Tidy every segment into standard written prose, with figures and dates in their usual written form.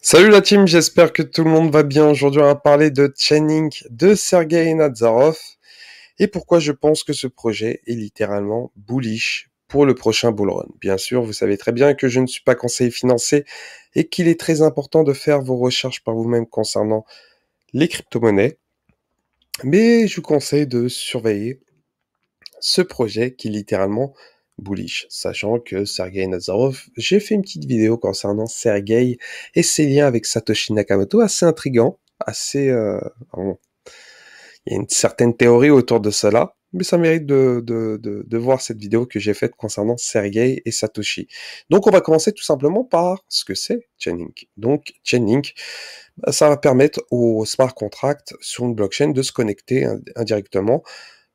Salut la team, j'espère que tout le monde va bien. Aujourd'hui, on va parler de Chainlink de Sergei Nazarov et pourquoi je pense que ce projet est littéralement bullish pour le prochain bull run. Bien sûr, vous savez très bien que je ne suis pas conseiller financier et qu'il est très important de faire vos recherches par vous-même concernant les crypto-monnaies, mais je vous conseille de surveiller ce projet qui est littéralement bullish, sachant que Sergei Nazarov, j'ai fait une petite vidéo concernant Sergei et ses liens avec Satoshi Nakamoto, assez intrigant, assez... bon, il y a une certaine théorie autour de cela, mais ça mérite de voir cette vidéo que j'ai faite concernant Sergei et Satoshi. Donc on va commencer tout simplement par ce que c'est Chainlink. Donc Chainlink, ça va permettre aux smart contracts sur une blockchain de se connecter indirectement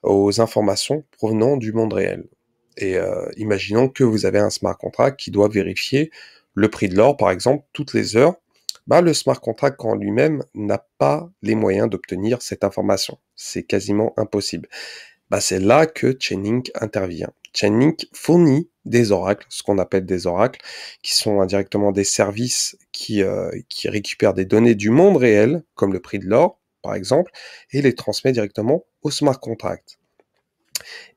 aux informations provenant du monde réel. Et imaginons que vous avez un smart contract qui doit vérifier le prix de l'or, par exemple, toutes les heures. Bah, le smart contract en lui-même n'a pas les moyens d'obtenir cette information. C'est quasiment impossible. Bah, c'est là que Chainlink intervient. Chainlink fournit des oracles, ce qu'on appelle des oracles, qui sont indirectement des services qui récupèrent des données du monde réel, comme le prix de l'or, par exemple, et les transmet directement au smart contract.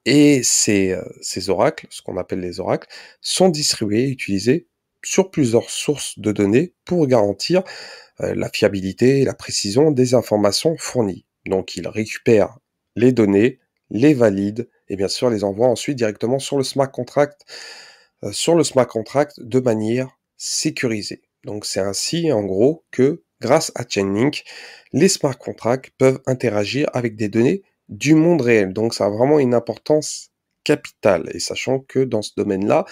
Et ces oracles, ce qu'on appelle les oracles, sont distribués et utilisés sur plusieurs sources de données pour garantir la fiabilité et la précision des informations fournies. Donc ils récupèrent les données, les valident et bien sûr les envoient ensuite directement sur le smart contract de manière sécurisée. Donc c'est ainsi en gros que grâce à Chainlink, les smart contracts peuvent interagir avec des données du monde réel. Donc ça a vraiment une importance capitale. Et sachant que dans ce domaine-là,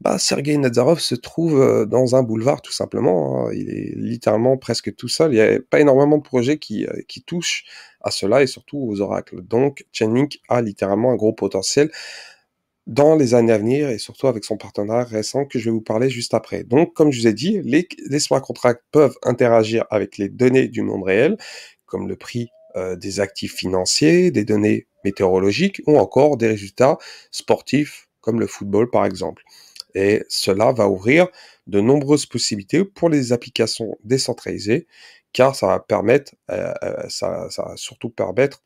bah, Sergei Nazarov se trouve dans un boulevard tout simplement, hein. Il est littéralement presque tout seul. Il n'y a pas énormément de projets qui touchent à cela et surtout aux oracles. Donc Chainlink a littéralement un gros potentiel dans les années à venir et surtout avec son partenaire récent que je vais vous parler juste après. Donc, comme je vous ai dit, les smart contracts peuvent interagir avec les données du monde réel, comme le prix des actifs financiers, des données météorologiques ou encore des résultats sportifs comme le football par exemple. Et cela va ouvrir de nombreuses possibilités pour les applications décentralisées, car ça va permettre, ça va surtout permettre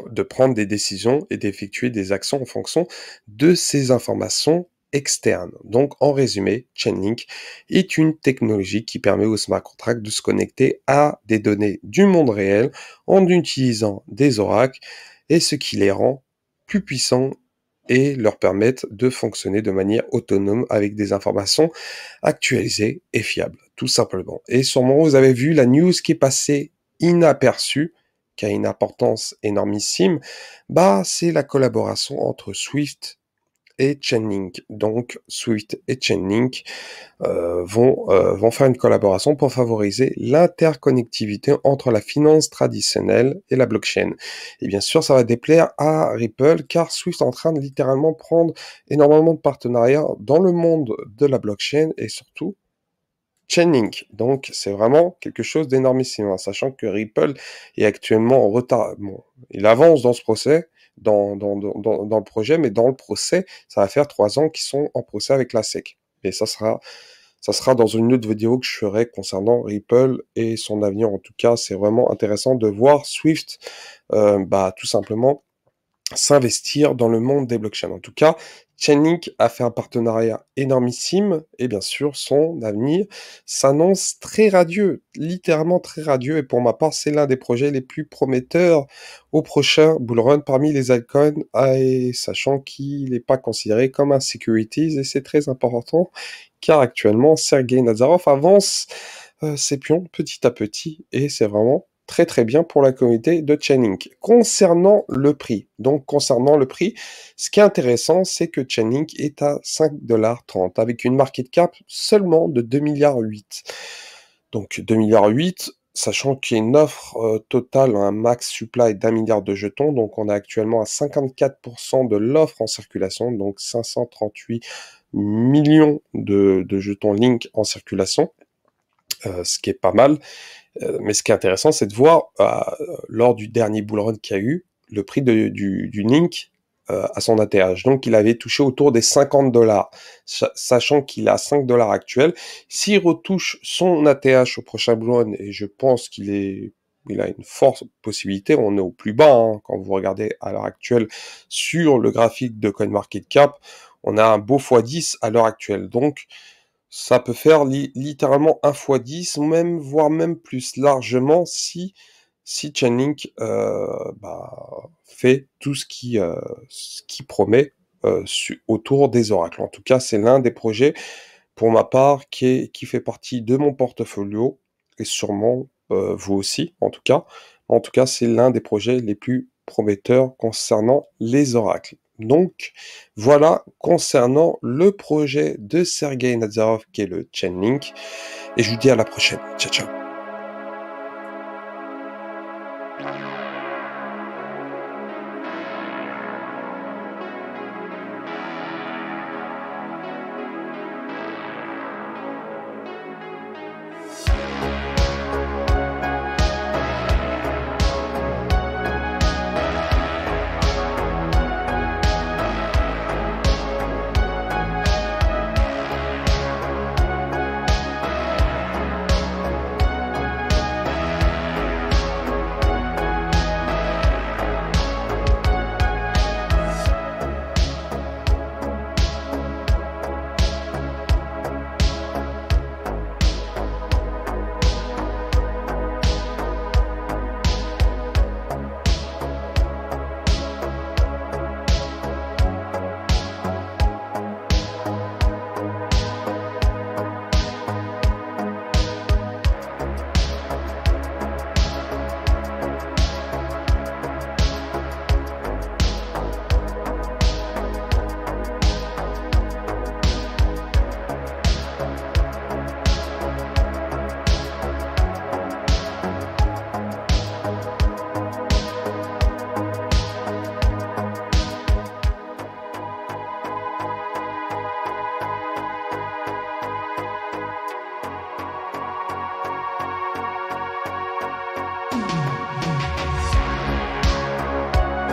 de prendre des décisions et d'effectuer des actions en fonction de ces informations externes. Donc, en résumé, Chainlink est une technologie qui permet aux smart contracts de se connecter à des données du monde réel en utilisant des oracles et ce qui les rend plus puissants et leur permettent de fonctionner de manière autonome avec des informations actualisées et fiables, tout simplement. Et sûrement, vous avez vu la news qui est passée inaperçue, qui a une importance énormissime, bah, c'est la collaboration entre Swift et Chainlink. Donc, Swift et Chainlink vont faire une collaboration pour favoriser l'interconnectivité entre la finance traditionnelle et la blockchain. Et bien sûr, ça va déplaire à Ripple car Swift est en train de littéralement prendre énormément de partenariats dans le monde de la blockchain et surtout Chainlink. Donc, c'est vraiment quelque chose d'énormissime, hein, sachant que Ripple est actuellement en retard. Bon, il avance dans ce procès, dans le projet, mais dans le procès, ça va faire 3 ans qu'ils sont en procès avec la SEC. Et ça sera dans une autre vidéo que je ferai concernant Ripple et son avenir. En tout cas, c'est vraiment intéressant de voir Swift, bah, tout simplement s'investir dans le monde des blockchains. En tout cas, Chainlink a fait un partenariat énormissime et bien sûr, son avenir s'annonce très radieux, littéralement très radieux. Et pour ma part, c'est l'un des projets les plus prometteurs au prochain bull run parmi les altcoins, et sachant qu'il n'est pas considéré comme un securities et c'est très important car actuellement, Sergei Nazarov avance ses pions petit à petit et c'est vraiment très très bien pour la communauté de Chainlink. Concernant le prix, ce qui est intéressant, c'est que Chainlink est à 5,30$ avec une market cap seulement de 2,8 milliards. Donc 2,8 milliards, sachant qu'il y a une offre totale, un max supply d'1 milliard de jetons, donc on est actuellement à 54% de l'offre en circulation, donc 538 millions de jetons Link en circulation, ce qui est pas mal. Mais ce qui est intéressant, c'est de voir, lors du dernier bull run qu'il y a eu, le prix du Link à son ATH. Donc il avait touché autour des 50 $, sachant qu'il a 5 $ actuels. S'il retouche son ATH au prochain Blue Run, et je pense il a une forte possibilité, on est au plus bas, hein, quand vous regardez à l'heure actuelle sur le graphique de CoinMarketCap, on a un beau x10 à l'heure actuelle. Donc ça peut faire littéralement un x10, même, voire même plus largement si Chainlink fait tout ce qui promet autour des oracles. En tout cas, c'est l'un des projets, pour ma part, qui fait partie de mon portfolio, et sûrement vous aussi, en tout cas. En tout cas, c'est l'un des projets les plus prometteurs concernant les oracles. Donc, voilà concernant le projet de Sergei Nazarov qui est le Chainlink. Et je vous dis à la prochaine. Ciao, ciao.